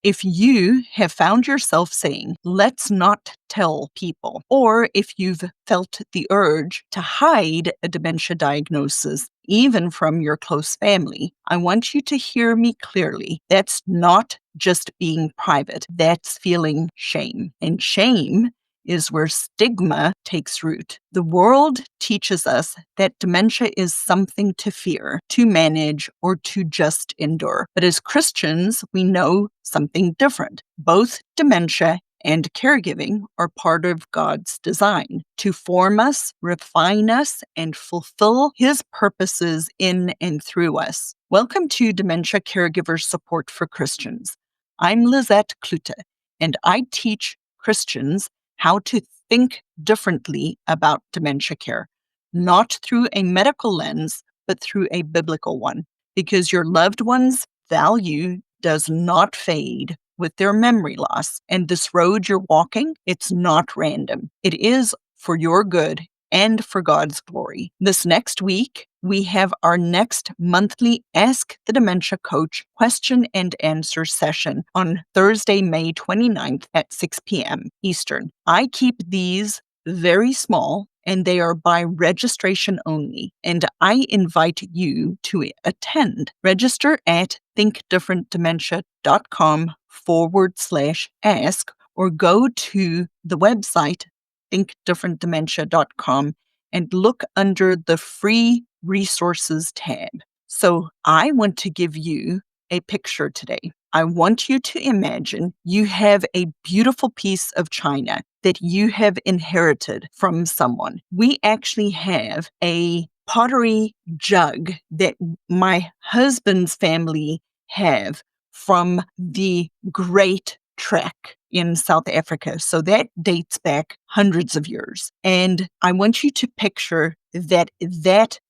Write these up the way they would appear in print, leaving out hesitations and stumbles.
If you have found yourself saying, let's not tell people, or if you've felt the urge to hide a dementia diagnosis, even from your close family, I want you to hear me clearly. That's not just being private. That's feeling shame. And shame is where stigma takes root. The world teaches us that dementia is something to fear, to manage, or to just endure. But as Christians, we know something different. Both dementia and caregiving are part of God's design to form us, refine us, and fulfill His purposes in and through us. Welcome to Dementia Caregiver Support for Christians. I'm Lizette Klute, and I teach Christians how to think differently about dementia care, not through a medical lens, but through a biblical one, because your loved one's value does not fade with their memory loss. And this road you're walking, it's not random. It is for your good and for God's glory. This next week, we have our next monthly Ask the Dementia Coach question and answer session on Thursday, May 29th at 6 p.m. Eastern. I keep these very small, and they are by registration only, and I invite you to attend. Register at thinkdifferentdementia.com/ask or go to the website thinkdifferentdementia.com and look under the free resources tab. So I want to give you a picture today. I want you to imagine you have a beautiful piece of china that you have inherited from someone. We actually have a pottery jug that my husband's family have from the Great Trek in South Africa. So that dates back hundreds of years. And I want you to picture that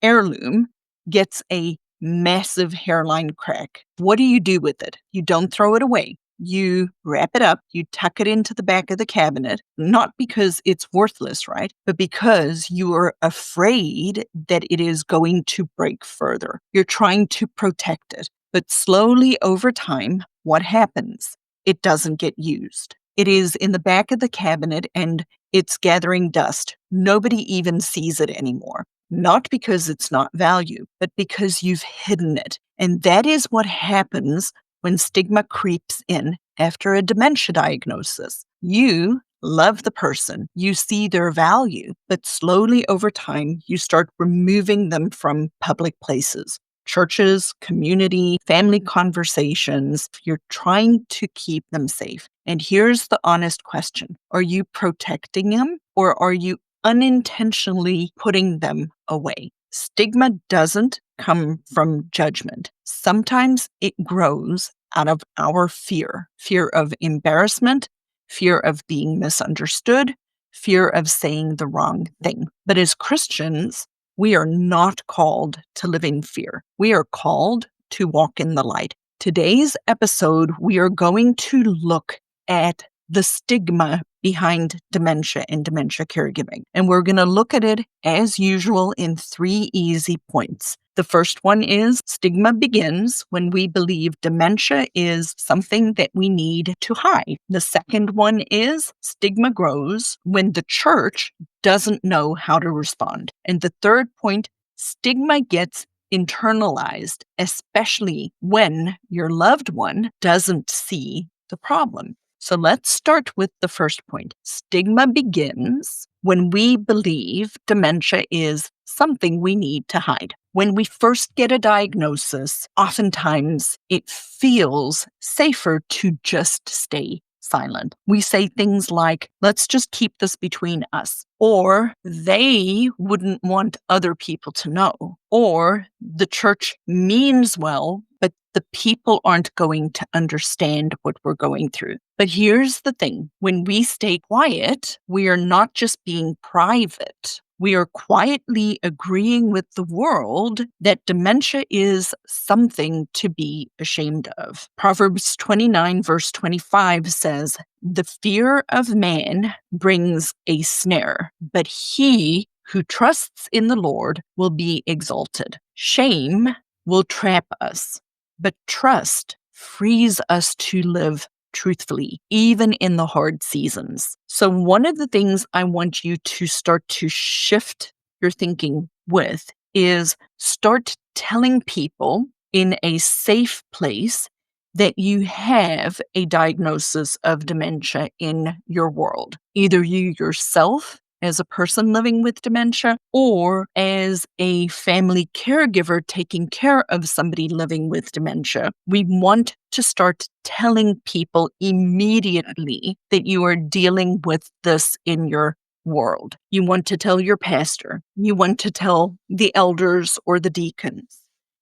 heirloom gets a massive hairline crack. What do you do with it? You don't throw it away. You wrap it up, you tuck it into the back of the cabinet, not because it's worthless, right? But because you are afraid that it is going to break further. You're trying to protect it. But slowly over time, what happens? It doesn't get used. It is in the back of the cabinet and it's gathering dust. Nobody even sees it anymore. Not because it's not value, but because you've hidden it. And that is what happens when stigma creeps in after a dementia diagnosis. You love the person, you see their value, but slowly over time, you start removing them from public places. Churches, community, family conversations, you're trying to keep them safe. And here's the honest question. Are you protecting them or are you unintentionally putting them away? Stigma doesn't come from judgment. Sometimes it grows out of our fear of embarrassment, fear of being misunderstood, fear of saying the wrong thing. But as Christians, we are not called to live in fear. We are called to walk in the light. Today's episode, we are going to look at the stigma behind dementia and dementia caregiving. And we're going to look at it as usual in 3 easy points. The first one is stigma begins when we believe dementia is something that we need to hide. The second one is stigma grows when the church doesn't know how to respond. And the third point, stigma gets internalized, especially when your loved one doesn't see the problem. So let's start with the first point. Stigma begins when we believe dementia is something we need to hide. When we first get a diagnosis, oftentimes it feels safer to just stay silent. We say things like, let's just keep this between us. Or they wouldn't want other people to know. Or the church means well, but the people aren't going to understand what we're going through. But here's the thing. When we stay quiet, we are not just being private. We are quietly agreeing with the world that dementia is something to be ashamed of. Proverbs 29 verse 25 says, "The fear of man brings a snare, but he who trusts in the Lord will be exalted." Shame will trap us, but trust frees us to live truthfully, even in the hard seasons. So one of the things I want you to start to shift your thinking with is start telling people in a safe place that you have a diagnosis of dementia in your world. Either you yourself as a person living with dementia or as a family caregiver taking care of somebody living with dementia. We want to start telling people immediately that you are dealing with this in your world. You want to tell your pastor. You want to tell the elders or the deacons.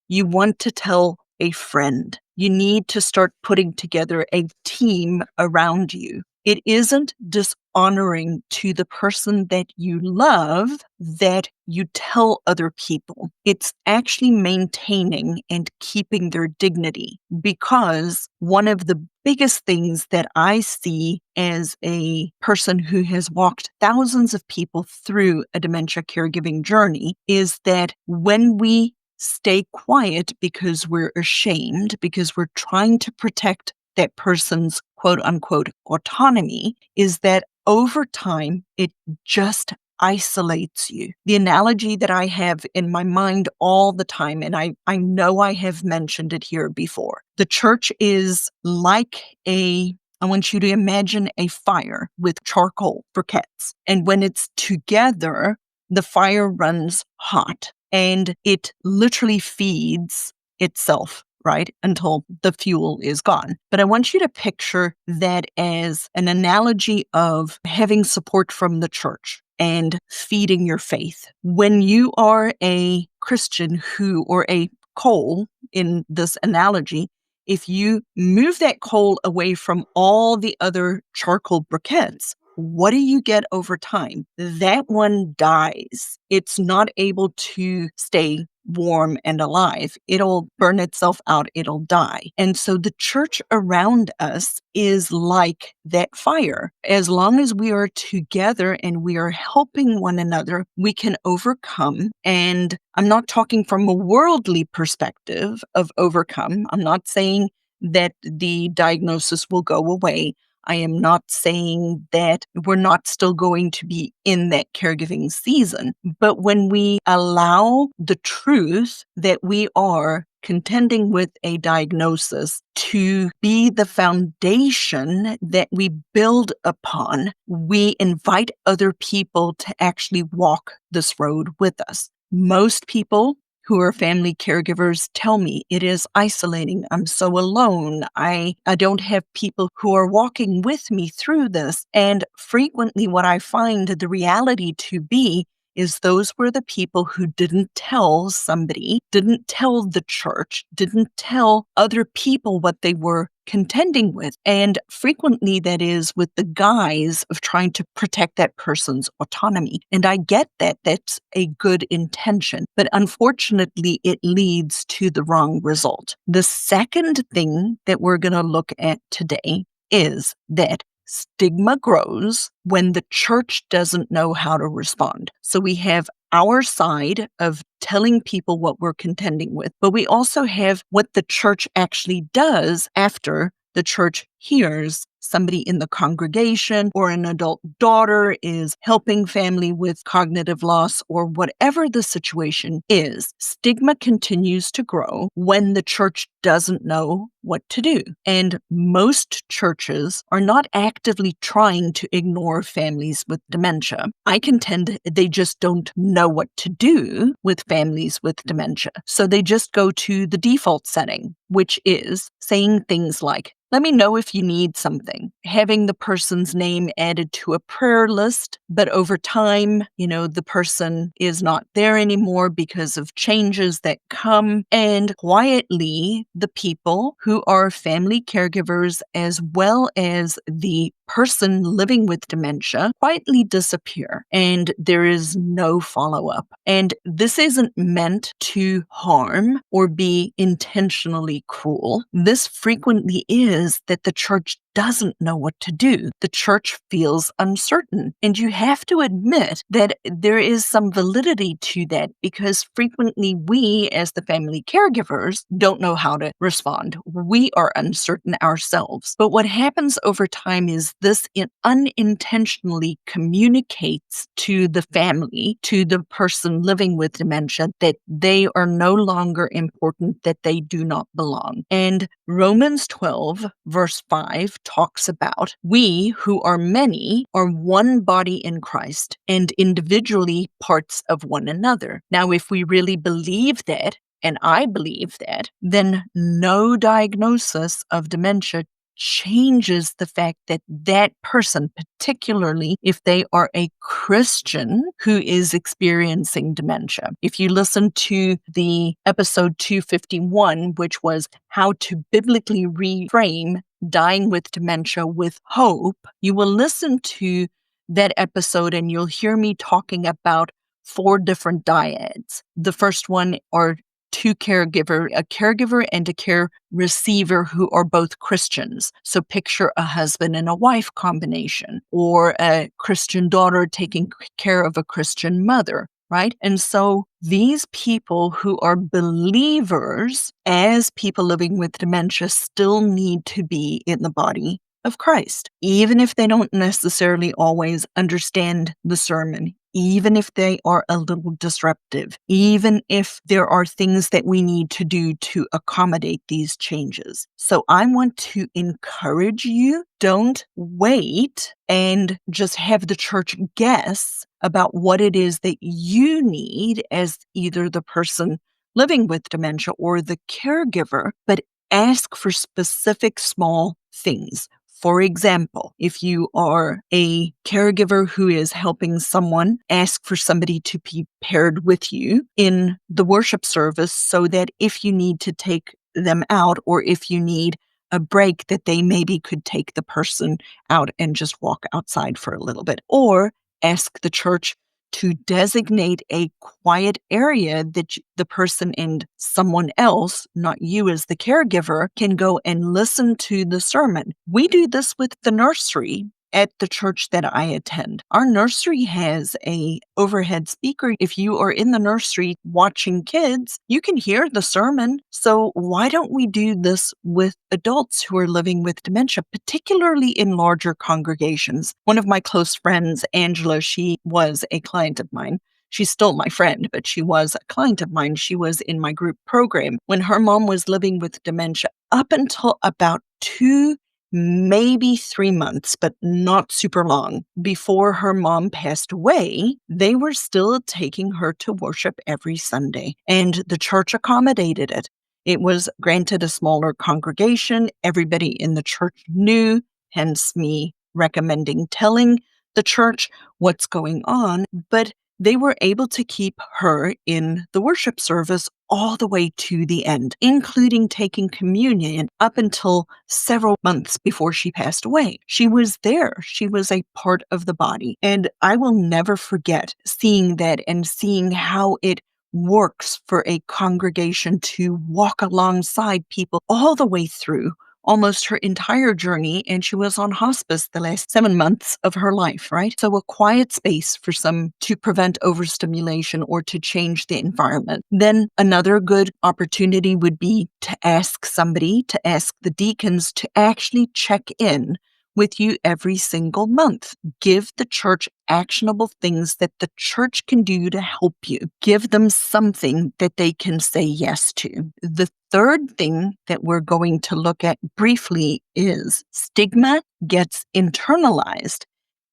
You want to tell a friend. You need to start putting together a team around you. It isn't dishonoring to the person that you love that you tell other people. It's actually maintaining and keeping their dignity, because one of the biggest things that I see as a person who has walked thousands of people through a dementia caregiving journey is that when we stay quiet because we're ashamed, because we're trying to protect that person's quote unquote autonomy, is that over time, it just isolates you. The analogy that I have in my mind all the time, and I know I have mentioned it here before, the church is like I want you to imagine a fire with charcoal briquettes. And when it's together, the fire runs hot and it literally feeds itself, right? Until the fuel is gone. But I want you to picture that as an analogy of having support from the church and feeding your faith. When you are a Christian or a coal in this analogy, if you move that coal away from all the other charcoal briquettes, what do you get over time? That one dies. It's not able to stay warm and alive. It'll burn itself out. It'll die. And so the church around us is like that fire. As long as we are together and we are helping one another, we can overcome. And I'm not talking from a worldly perspective of overcome. I'm not saying that the diagnosis will go away. I am not saying that we're not still going to be in that caregiving season. But when we allow the truth that we are contending with a diagnosis to be the foundation that we build upon, we invite other people to actually walk this road with us. Most people who are family caregivers tell me it is isolating. I'm so alone. I don't have people who are walking with me through this. And frequently what I find the reality to be is those were the people who didn't tell somebody, didn't tell the church, didn't tell other people what they were contending with. And frequently that is with the guise of trying to protect that person's autonomy. And I get that that's a good intention, but unfortunately it leads to the wrong result. The second thing that we're going to look at today is that stigma grows when the church doesn't know how to respond. So we have our side of telling people what we're contending with, but we also have what the church actually does after the church hears somebody in the congregation or an adult daughter is helping family with cognitive loss or whatever the situation is. Stigma continues to grow when the church doesn't know what to do. And most churches are not actively trying to ignore families with dementia. I contend they just don't know what to do with families with dementia. So they just go to the default setting, which is saying things like, let me know if you need something. Having the person's name added to a prayer list, but over time, the person is not there anymore because of changes that come. And quietly, the people who are family caregivers, as well as the person living with dementia, quietly disappear. And there is no follow-up. And this isn't meant to harm or be intentionally cruel. This frequently is that the church doesn't know what to do. The church feels uncertain. And you have to admit that there is some validity to that because frequently we, as the family caregivers, don't know how to respond. We are uncertain ourselves. But what happens over time is this unintentionally communicates to the family, to the person living with dementia, that they are no longer important, that they do not belong. And Romans 12, verse 5 talks about we who are many are one body in Christ and individually parts of one another. Now, if we really believe that, and I believe that, then no diagnosis of dementia changes the fact that that person, particularly if they are a Christian who is experiencing dementia. If you listen to the episode 251, which was how to biblically reframe dying with dementia with hope, you will listen to that episode and you'll hear me talking about 4 different dyads. The first one are a caregiver and a care receiver who are both Christians. So picture a husband and a wife combination, or a Christian daughter taking care of a Christian mother, right? And so these people who are believers, as people living with dementia, still need to be in the body of Christ, even if they don't necessarily always understand the sermon, even if they are a little disruptive, even if there are things that we need to do to accommodate these changes. So I want to encourage you, don't wait and just have the church guess about what it is that you need as either the person living with dementia or the caregiver, but ask for specific small things. For example, if you are a caregiver who is helping someone, ask for somebody to be paired with you in the worship service so that if you need to take them out or if you need a break, that they maybe could take the person out and just walk outside for a little bit. Or ask the church to designate a quiet area that the person and someone else, not you as the caregiver, can go and listen to the sermon. We do this with the nursery at the church that I attend. Our nursery has a overhead speaker. If you are in the nursery watching kids, you can hear the sermon. So why don't we do this with adults who are living with dementia, particularly in larger congregations? One of my close friends, Angela, she was a client of mine. She's still my friend, but she was a client of mine. She was in my group program when her mom was living with dementia up until about 2, maybe 3 months, but not super long. Before her mom passed away, they were still taking her to worship every Sunday, and the church accommodated it. It was granted a smaller congregation. Everybody in the church knew, hence me telling the church what's going on, but they were able to keep her in the worship service all the way to the end, including taking communion up until several months before she passed away. She was there. She was a part of the body. And I will never forget seeing that and seeing how it works for a congregation to walk alongside people all the way through almost her entire journey, and she was on hospice the last 7 months of her life, right? So a quiet space for some to prevent overstimulation or to change the environment. Then another good opportunity would be to ask the deacons to actually check in with you every single month. Give the church actionable things that the church can do to help you. Give them something that they can say yes to. The third thing that we're going to look at briefly is stigma gets internalized,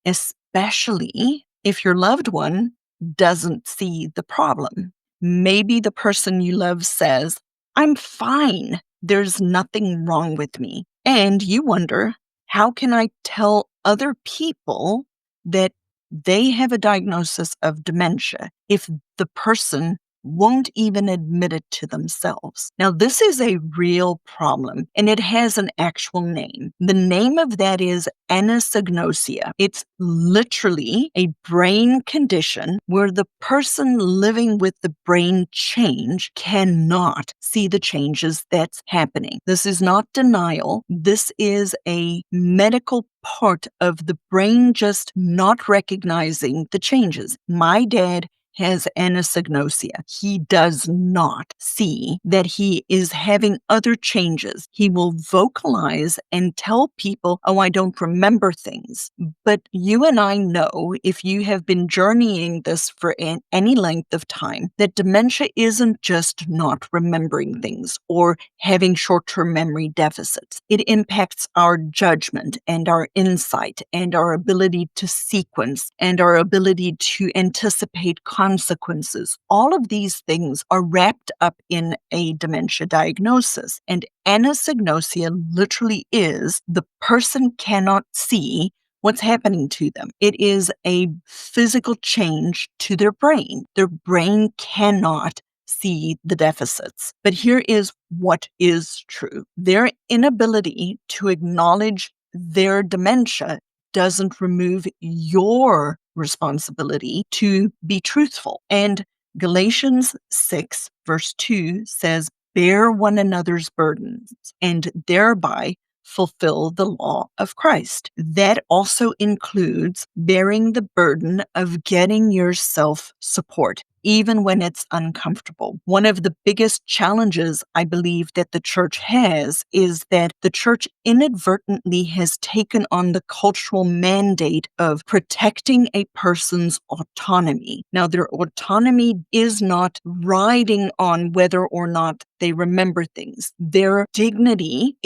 especially if your loved one doesn't see the problem. Maybe the person you love says, "I'm fine. There's nothing wrong with me." And you wonder, how can I tell other people that they have a diagnosis of dementia if the person won't even admit it to themselves. Now, this is a real problem, and it has an actual name. The name of that is anosognosia. It's literally a brain condition where the person living with the brain change cannot see the changes that's happening. This is not denial. This is a medical part of the brain just not recognizing the changes. My dad has anosognosia. He does not see that he is having other changes. He will vocalize and tell people, oh, I don't remember things. But you and I know, if you have been journeying this for any length of time, that dementia isn't just not remembering things or having short-term memory deficits. It impacts our judgment and our insight and our ability to sequence and our ability to anticipate consequences. All of these things are wrapped up in a dementia diagnosis. And anosognosia literally is the person cannot see what's happening to them. It is a physical change to their brain. Their brain cannot see the deficits. But here is what is true. Their inability to acknowledge their dementia doesn't remove your responsibility to be truthful. And Galatians 6, verse 2 says, bear one another's burdens and thereby fulfill the law of Christ. That also includes bearing the burden of getting yourself support, even when it's uncomfortable. One of the biggest challenges I believe that the church has is that the church inadvertently has taken on the cultural mandate of protecting a person's autonomy. Now, their autonomy is not riding on whether or not they remember things. Their dignity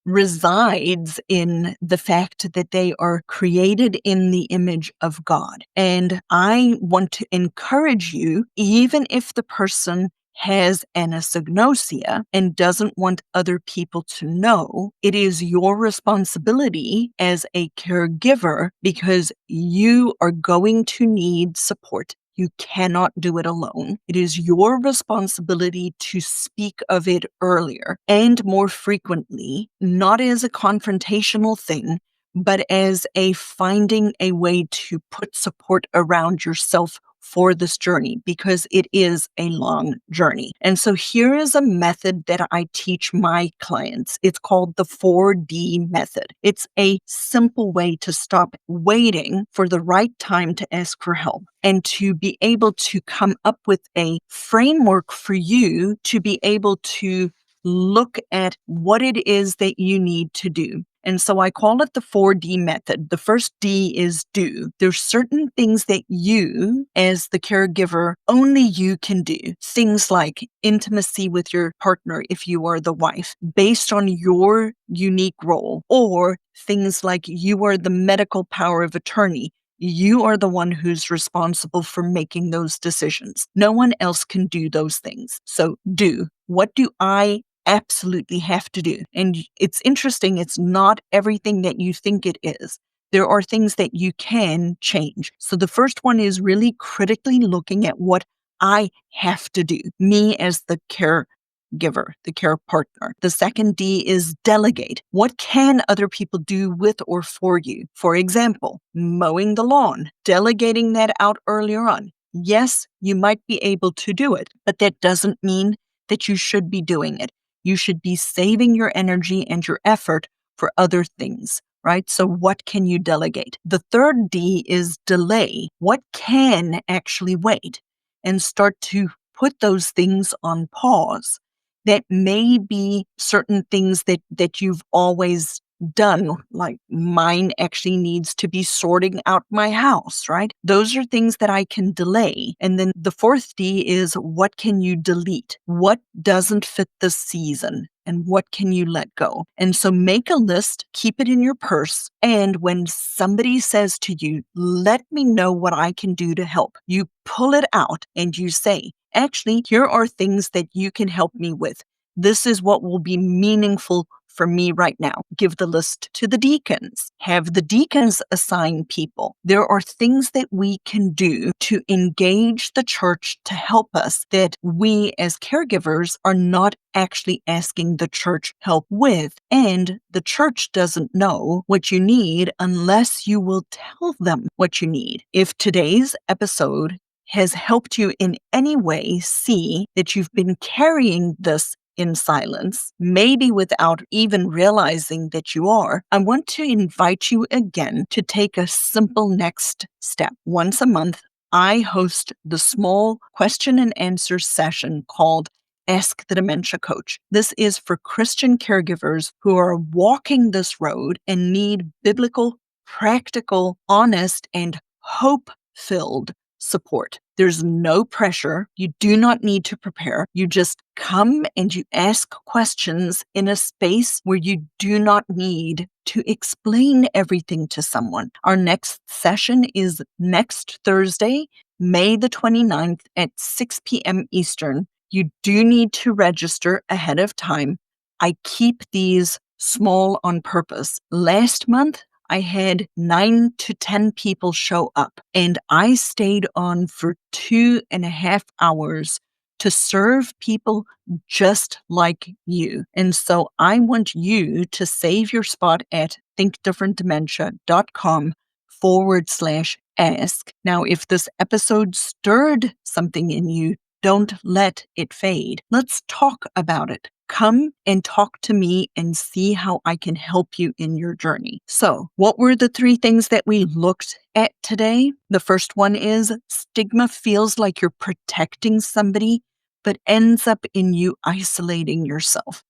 resides in the fact that they are created in the image of God. And I want to encourage you, even if the person has anosognosia and doesn't want other people to know, it is your responsibility as a caregiver because you are going to need support. You cannot do it alone. It is your responsibility to speak of it earlier and more frequently, not as a confrontational thing, but as a finding a way to put support around yourself for this journey, because it is a long journey. And so here is a method that I teach my clients. It's called the 4D method. It's a simple way to stop waiting for the right time to ask for help and to be able to come up with a framework for you to be able to look at what it is that you need to do. And so I call it the 4D method. The first D is do. There's certain things that you, as the caregiver, only you can do. Things like intimacy with your partner if you are the wife, based on your unique role, or things like you are the medical power of attorney. You are the one who's responsible for making those decisions. No one else can do those things. So do. What do I absolutely have to do? And it's interesting, it's not everything that you think it is. There are things that you can change. So the first one is really critically looking at what I have to do, me as the caregiver, the care partner. The second D is delegate. What can other people do with or for you? For example, mowing the lawn, delegating that out earlier on. Yes, you might be able to do it, but that doesn't mean that you should be doing it. You should be saving your energy and your effort for other things, right? So what can you delegate? The third D is delay. What can actually wait? And start to put those things on pause. That may be certain things that you've always done, like mine actually needs to be sorting out my house, right? Those are things that I can delay. And then the fourth D is what can you delete? What doesn't fit the season? And what can you let go? And so make a list, keep it in your purse. And when somebody says to you, let me know what I can do to help, you pull it out and you say, actually, here are things that you can help me with. This is what will be meaningful for me right now. Give the list to the deacons. Have the deacons assign people. There are things that we can do to engage the church to help us that we as caregivers are not actually asking the church help with. And the church doesn't know what you need unless you will tell them what you need. If today's episode has helped you in any way see that you've been carrying this in silence, maybe without even realizing that you are, I want to invite you again to take a simple next step. Once a month, I host the small question and answer session called Ask the Dementia Coach. This is for Christian caregivers who are walking this road and need biblical, practical, honest, and hope-filled support. There's no pressure. You do not need to prepare. You just come and you ask questions in a space where you do not need to explain everything to someone. Our next session is next Thursday, May the 29th at 6 p.m. Eastern. You do need to register ahead of time. I keep these small on purpose. Last month, I had 9 to 10 people show up, and I stayed on for 2.5 hours to serve people just like you. And so I want you to save your spot at thinkdifferentdementia.com/ask. Now, if this episode stirred something in you, don't let it fade. Let's talk about it. Come and talk to me and see how I can help you in your journey. So, what were the 3 things that we looked at today? The first one is stigma feels like you're protecting somebody, but ends up in you isolating yourself.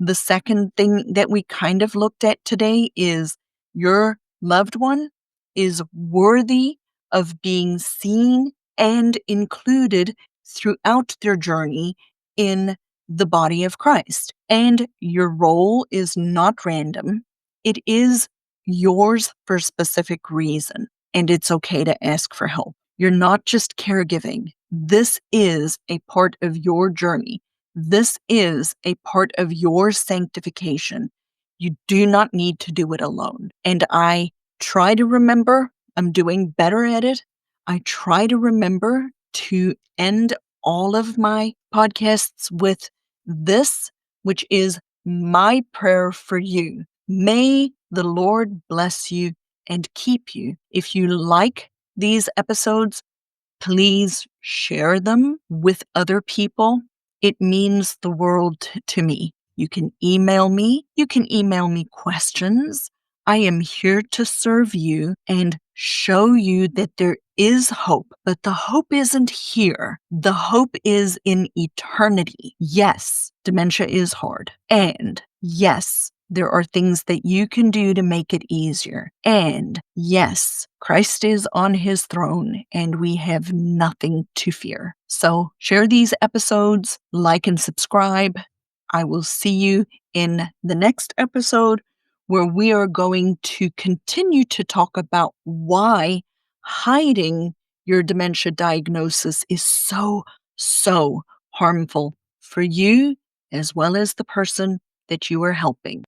The second thing that we kind of looked at today is your loved one is worthy of being seen and included throughout their journey in the body of Christ. And your role is not random. It is yours for a specific reason. And it's okay to ask for help. You're not just caregiving. This is a part of your journey. This is a part of your sanctification. You do not need to do it alone. And I try to remember, I'm doing better at it. I try to remember to end all of my podcasts with this, which is my prayer for you. May the Lord bless you and keep you. If you like these episodes, please share them with other people. It means the world to me. You can email me. You can email me questions. I am here to serve you and show you that there is hope, but the hope isn't here. The hope is in eternity. Yes, dementia is hard. And yes, there are things that you can do to make it easier. And yes, Christ is on his throne and we have nothing to fear. So share these episodes, like and subscribe. I will see you in the next episode where we are going to continue to talk about why hiding your dementia diagnosis is so harmful for you as well as the person that you are helping.